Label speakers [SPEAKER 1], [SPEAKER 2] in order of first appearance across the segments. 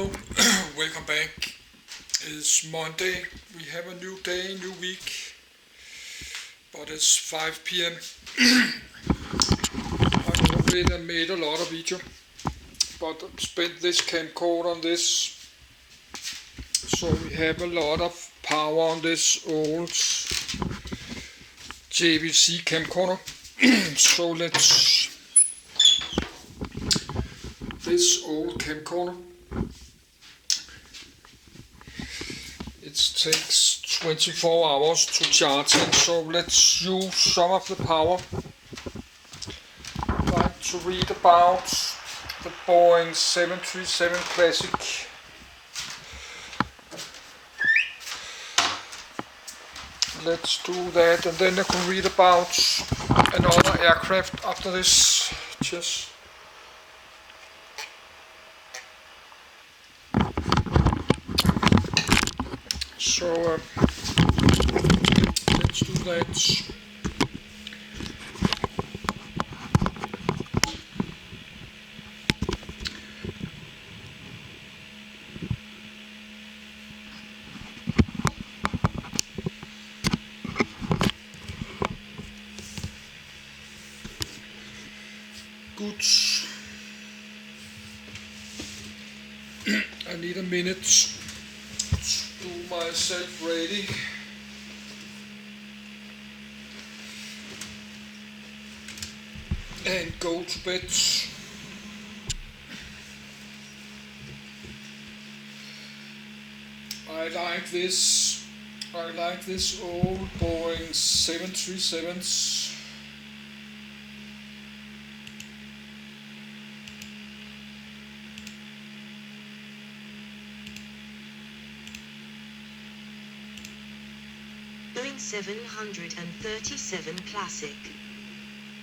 [SPEAKER 1] Hello, welcome back. It's Monday. We have a new day, new week, but it's 5 p.m. I've already made a lot of video, but I've spent this camcorder on this, so we have a lot of power on this old JVC camcorder. So let's this old camcorder. It takes 24 hours to charge it, so let's use some of the power. I'd like to read about the Boeing 737 Classic. Let's do that, and then I can read about another aircraft after this. Just so let's do that. Good. I need a minute to do myself ready. And go to bed. I like this old Boeing 737s.
[SPEAKER 2] Boeing 737 Classic.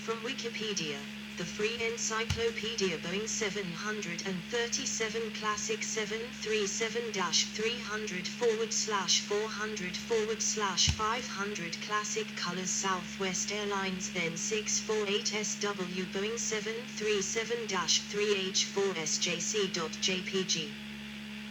[SPEAKER 2] From Wikipedia, the free encyclopedia. Boeing 737 Classic 737-300/400/500 Classic Colors Southwest Airlines N648SW Boeing 737-3H4SJC.jpg.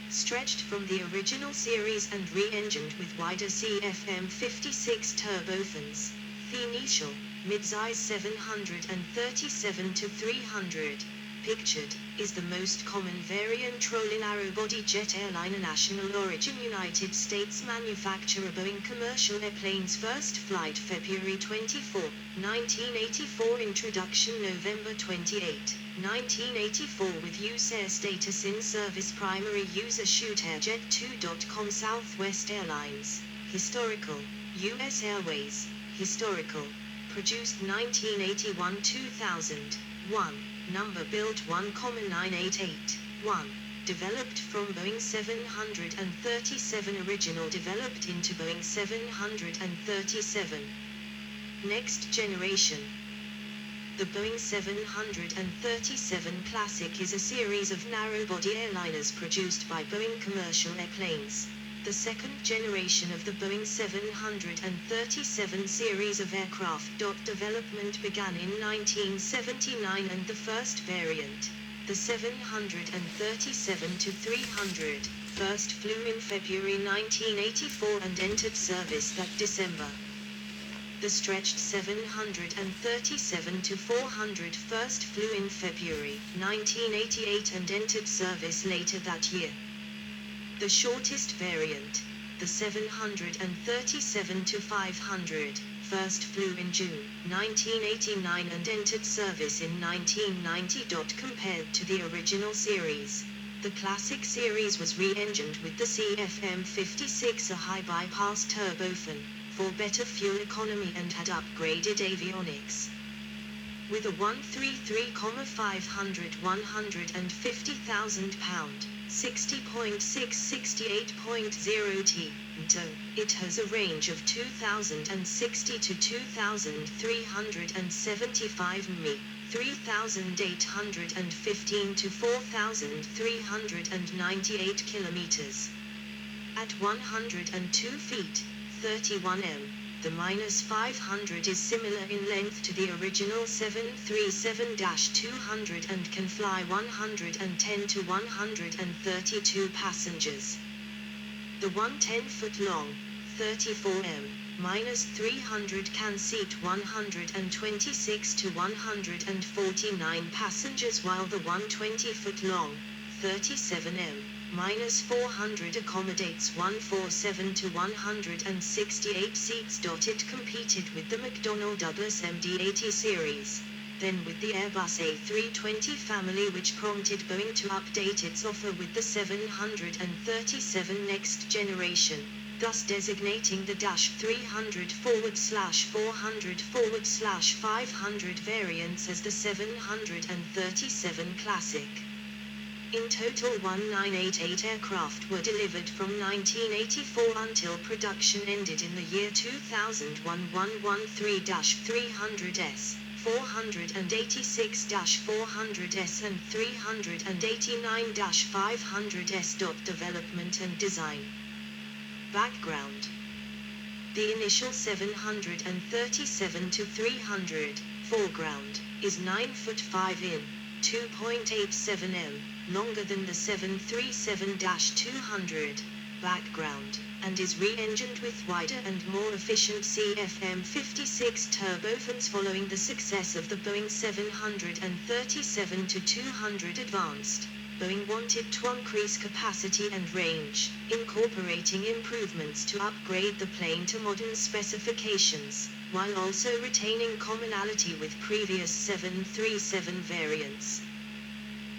[SPEAKER 2] Stretched from the original series and re-engined with wider CFM56 turbofans. The initial, mid-size 737-300, pictured, is the most common variant trolling narrow-body jet airliner. National origin United States manufacturer. Boeing commercial airplanes. First flight February 24, 1984. Introduction November 28, 1984 with use air status in service. Primary user ShootAirJet2.com. Southwest Airlines. Historical. U.S. Airways. Historical. Produced 1981-2000. 1. Number built 1,988. 1. Developed from Boeing 737. Original developed into Boeing 737. Next generation. The Boeing 737 Classic is a series of narrow-body airliners produced by Boeing Commercial Airplanes. The second generation of the Boeing 737 series of aircraft. Development began in 1979 and the first variant, the 737-300, first flew in February 1984 and entered service that December. The stretched 737-400 first flew in February 1988 and entered service later that year. The shortest variant, the 737-500, first flew in June 1989 and entered service in 1990. Compared to the original series, the Classic series was re-engined with the CFM56, a high bypass turbofan, for better fuel economy and had upgraded avionics. With a 133,500 150,000 60.668.0 t tow, it has a range of 2,060 to 2,375 mi, 3,815 to 4,398 kilometers. At 102 feet, 31 m, The -500 is similar in length to the original 737-200 and can fly 110 to 132 passengers. The 110-foot-long, 34 M-300 can seat 126 to 149 passengers, while the 120-foot-long, 37 M-400 accommodates 147 to 168 seats. It competed with the McDonnell Douglas MD-80 series, then with the Airbus A320 family, which prompted Boeing to update its offer with the 737 next generation, thus designating the -300/400/500 variants as the 737 Classic. In total, 1988 aircraft were delivered from 1984 until production ended in the year 2001. 113-300S, 486-400S and 389-500S. Development and design. Background. The initial 737-300 foreground is 9 foot 5 in, 2.87 m, longer than the 737-200 background, and is re-engined with wider and more efficient CFM56 turbofans following the success of the Boeing 737-200 advanced. Boeing wanted to increase capacity and range, incorporating improvements to upgrade the plane to modern specifications, while also retaining commonality with previous 737 variants.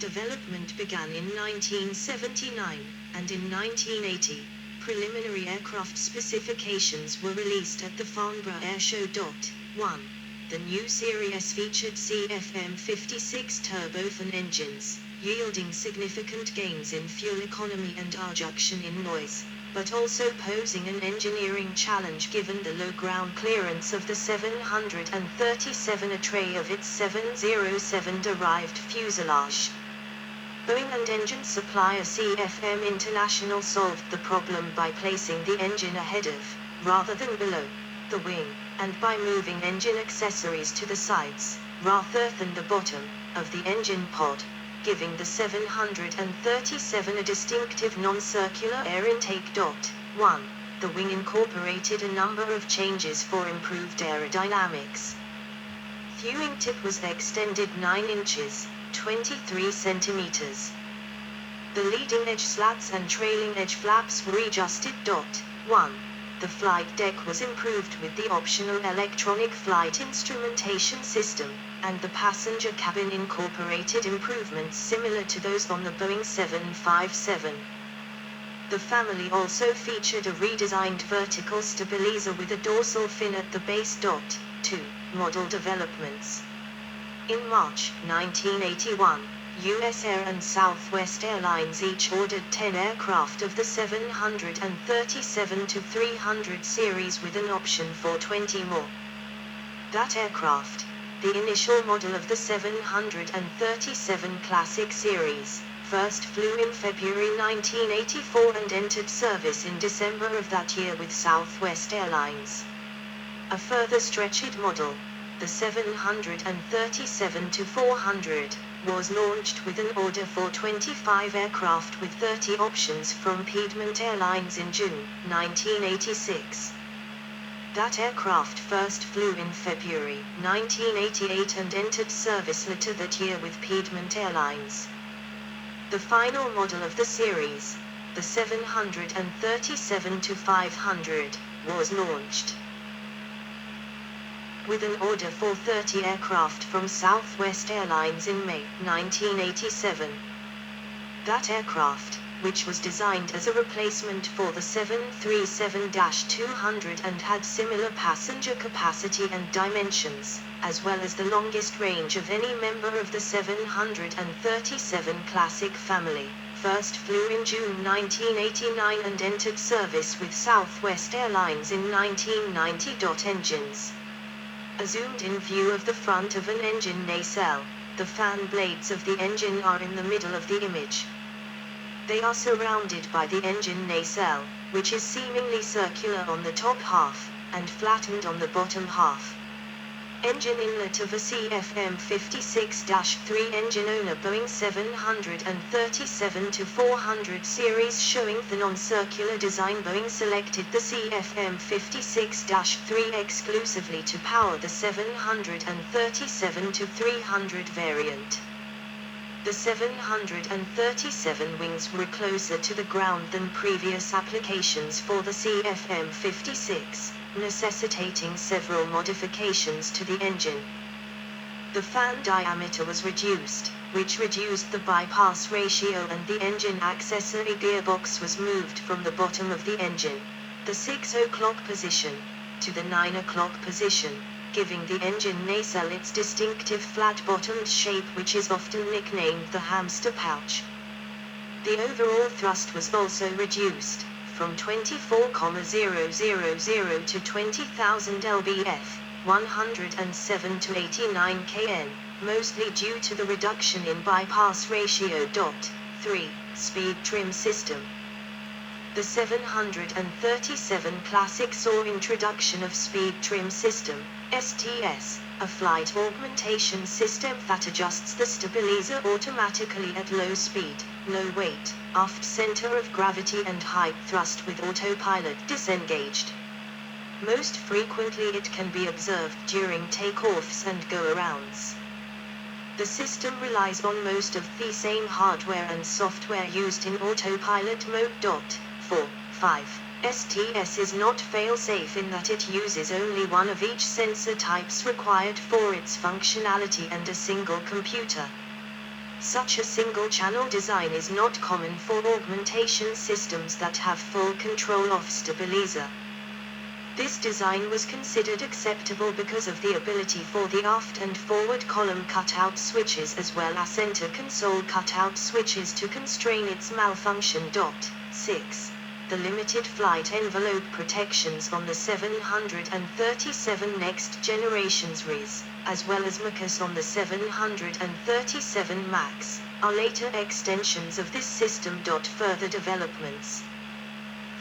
[SPEAKER 2] Development began in 1979, and in 1980, preliminary aircraft specifications were released at the Farnborough Airshow. 1. The new Series featured CFM56 turbofan engines, yielding significant gains in fuel economy and reduction in noise, but also posing an engineering challenge given the low ground clearance of the 737, a tray of its 707-derived fuselage. Boeing and engine supplier CFM International solved the problem by placing the engine ahead of, rather than below, the wing, and by moving engine accessories to the sides, rather than the bottom, of the engine pod, giving the 737 a distinctive non-circular air intake. 1. The wing incorporated a number of changes for improved aerodynamics. Viewing tip was extended 9 inches, 23 centimeters. The leading edge slats and trailing edge flaps were adjusted. 1. The flight deck was improved with the optional electronic flight instrumentation system, and the passenger cabin incorporated improvements similar to those on the Boeing 757. The family also featured a redesigned vertical stabilizer with a dorsal fin at the base. 2. Model developments. In March 1981, US Air and Southwest Airlines each ordered 10 aircraft of the 737-300 series with an option for 20 more. That aircraft, the initial model of the 737 Classic series, first flew in February 1984 and entered service in December of that year with Southwest Airlines. A further stretched model, the 737-400, was launched with an order for 25 aircraft with 30 options from Piedmont Airlines in June 1986. That aircraft first flew in February 1988 and entered service later that year with Piedmont Airlines. The final model of the series, the 737-500, was launched with an order for 30 aircraft from Southwest Airlines in May 1987. That aircraft, which was designed as a replacement for the 737-200 and had similar passenger capacity and dimensions, as well as the longest range of any member of the 737 Classic family, first flew in June 1989 and entered service with Southwest Airlines in 1990. Engines. A zoomed-in view of the front of an engine nacelle. The fan blades of the engine are in the middle of the image. They are surrounded by the engine nacelle, which is seemingly circular on the top half, and flattened on the bottom half. Engine inlet of a CFM56-3 engine owner Boeing 737-400 series showing the non-circular design. Boeing selected the CFM56-3 exclusively to power the 737-300 variant. The 737 wings were closer to the ground than previous applications for the CFM56, necessitating several modifications to the engine. The fan diameter was reduced, which reduced the bypass ratio, and the engine accessory gearbox was moved from the bottom of the engine, the 6 o'clock position, to the 9 o'clock position, giving the engine nacelle its distinctive flat-bottomed shape, which is often nicknamed the hamster pouch. The overall thrust was also reduced, from 24,000 to 20,000 lbf, 107 to 89 kN, mostly due to the reduction in bypass ratio. 3. Speed trim system. The 737 Classic saw introduction of speed trim system, STS, a flight augmentation system that adjusts the stabilizer automatically at low speed, low weight, aft center of gravity and high thrust with autopilot disengaged. Most frequently it can be observed during takeoffs and go-arounds. The system relies on most of the same hardware and software used in autopilot mode. 4. 5. STS is not fail-safe in that it uses only one of each sensor types required for its functionality and a single computer. Such a single-channel design is not common for augmentation systems that have full control of stabilizer. This design was considered acceptable because of the ability for the aft and forward column cutout switches as well as center console cutout switches to constrain its malfunction. 6. The limited flight envelope protections on the 737 next generation series, as well as MACs on the 737 MAX, are later extensions of this system. Further developments.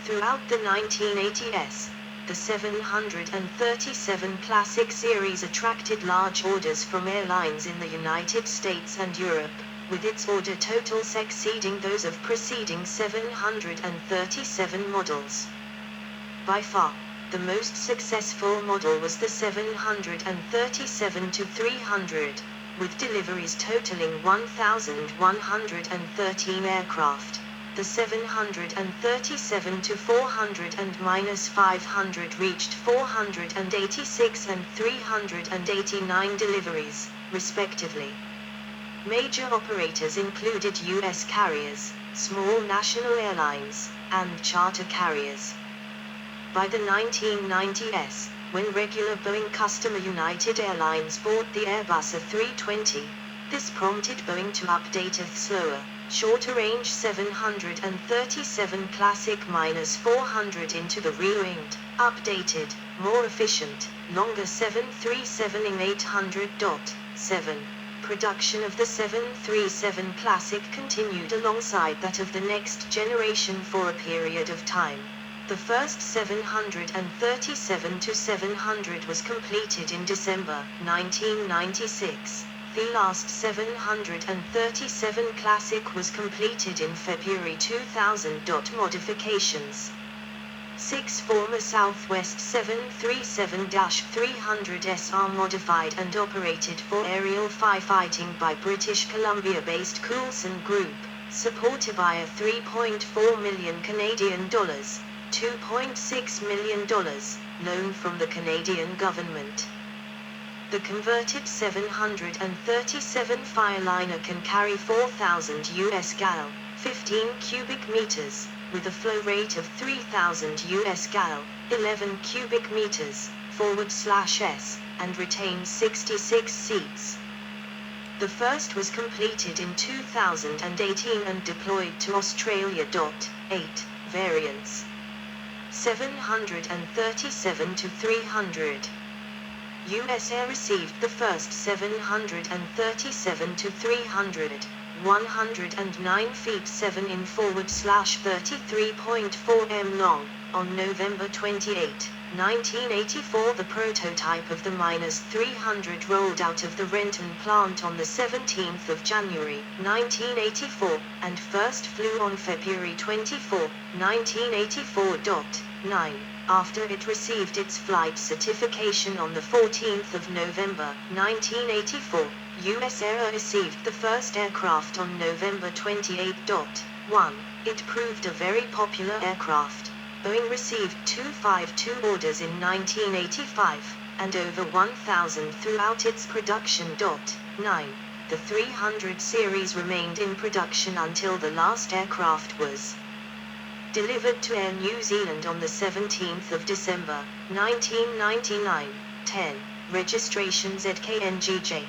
[SPEAKER 2] Throughout the 1980s, the 737 Classic series attracted large orders from airlines in the United States and Europe, with its order totals exceeding those of preceding 737 models. By far, the most successful model was the 737-300, with deliveries totaling 1,113 aircraft. The 737-400 and -500 reached 486 and 389 deliveries, respectively. Major operators included U.S. carriers, small national airlines, and charter carriers. By the 1990s, when regular Boeing customer United Airlines bought the Airbus A320, this prompted Boeing to update a slower, shorter-range 737 Classic -400 into the re-winged, updated, more efficient, longer 737-800. 7. Production of the 737 Classic continued alongside that of the next generation for a period of time. The first 737-700 was completed in December 1996. The last 737 Classic was completed in February 2000. Modifications. 6 former Southwest 737-300s are modified and operated for aerial firefighting by British Columbia-based Coulson Group, supported by a $3.4 million Canadian dollars, $2.6 million loan from the Canadian government. The converted 737 Fireliner can carry 4,000 US gal, 15 cubic meters, with a flow rate of 3,000 US gal, 11 cubic meters, /s, and retains 66 seats. The first was completed in 2018 and deployed to Australia. 8 variants. 737-300. US Air received the first 737-300, 109 feet 7 in /33.4 m long, on November 28, 1984 The prototype of the -300 rolled out of the Renton plant on the 17th of January, 1984, and first flew on February 24, 1984. 9. After it received its flight certification on the 14th of November, 1984, U.S. Air received the first aircraft on November 28. 1. It proved a very popular aircraft. Boeing received 252 orders in 1985, and over 1,000 throughout its production. 9. The 300 series remained in production until the last aircraft was delivered to Air New Zealand on the 17th of December, 1999. 10. Registration ZKNGJ.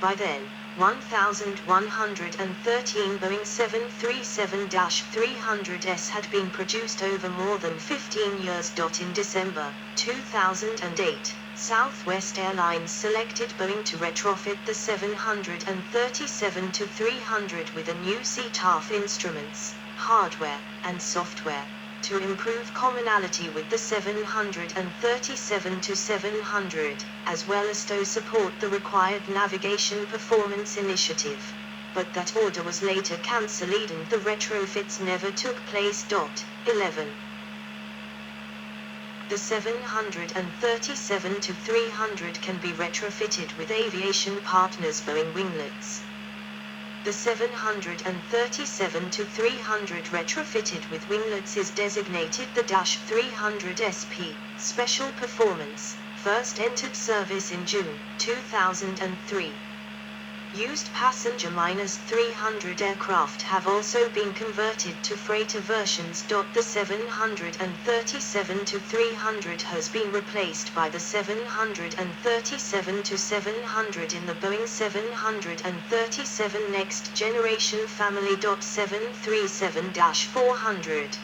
[SPEAKER 2] By then, 1,113 Boeing 737-300s had been produced over more than 15 years. In December 2008, Southwest Airlines selected Boeing to retrofit the 737-300 with a new CTAF instruments, hardware, and software, to improve commonality with the 737-700, as well as to support the required navigation performance initiative. But that order was later cancelled and the retrofits never took place. 11. The 737-300 can be retrofitted with aviation partners Boeing winglets. The 737-300 retrofitted with winglets is designated the -300 SP, Special Performance, first entered service in June 2003. Used passenger -300 aircraft have also been converted to freighter versions. The 737-300 has been replaced by the 737-700 in the Boeing 737 Next Generation Family. 737-400.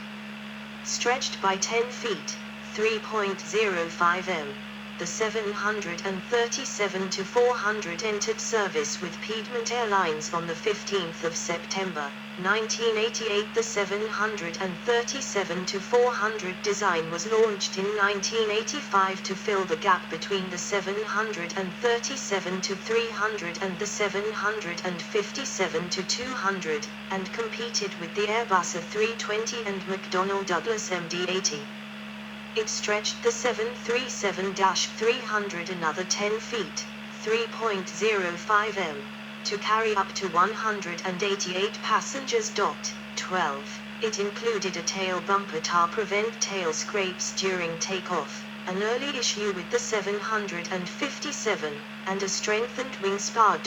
[SPEAKER 2] Stretched by 10 feet, 3.05 m. The 737-400 entered service with Piedmont Airlines on the 15th of September, 1988. The 737-400 design was launched in 1985 to fill the gap between the 737-300 and the 757-200, and competed with the Airbus A320 and McDonnell Douglas MD-80. It stretched the 737-300 another 10 feet, 3.05 m, to carry up to 188 passengers. 12. It included a tail bumper to prevent tail scrapes during takeoff, an early issue with the 757, and a strengthened wing spar.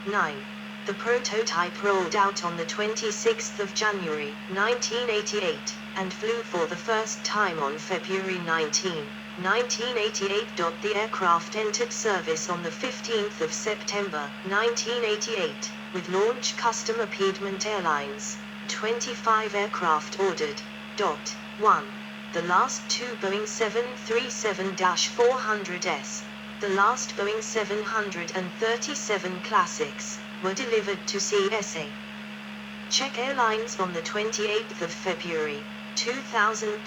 [SPEAKER 2] 9. The prototype rolled out on the 26th of January, 1988, and flew for the first time on February 19, 1988. The aircraft entered service on the 15th of September, 1988, with launch customer Piedmont Airlines. 25 aircraft ordered. 1. The last two Boeing 737-400s, the last Boeing 737 Classics, were delivered to CSA. Czech Airlines on the 28th of February, 2000.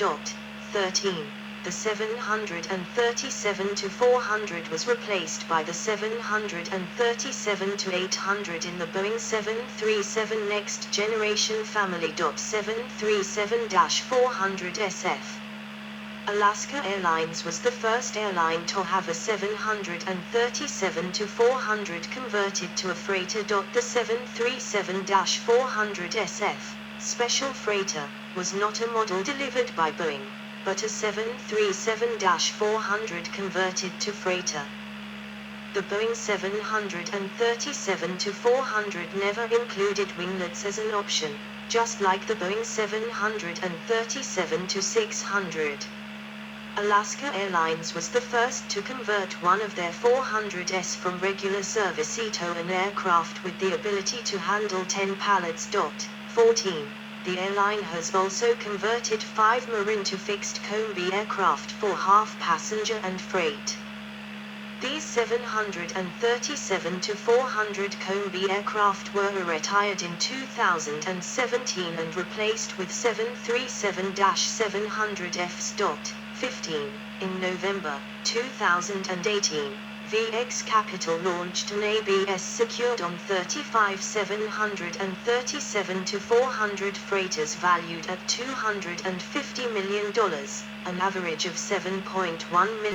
[SPEAKER 2] 13. The 737-400 was replaced by the 737-800 in the Boeing 737 Next Generation Family. 737-400 SF. Alaska Airlines was the first airline to have a 737-400 converted to a freighter. The 737-400 SF, Special Freighter, was not a model delivered by Boeing, but a 737-400 converted to freighter. The Boeing 737-400 never included winglets as an option, just like the Boeing 737-600. Alaska Airlines was the first to convert one of their 400s from regular service to an aircraft with the ability to handle 10 pallets. 14. The airline has also converted 5 Marine to fixed combi aircraft for half passenger and freight. These 737-400 combi aircraft were retired in 2017 and replaced with 737-700Fs. 15. In November 2018, VX Capital launched an ABS secured on 35 737-400 freighters valued at $250 million, an average of $7.1 million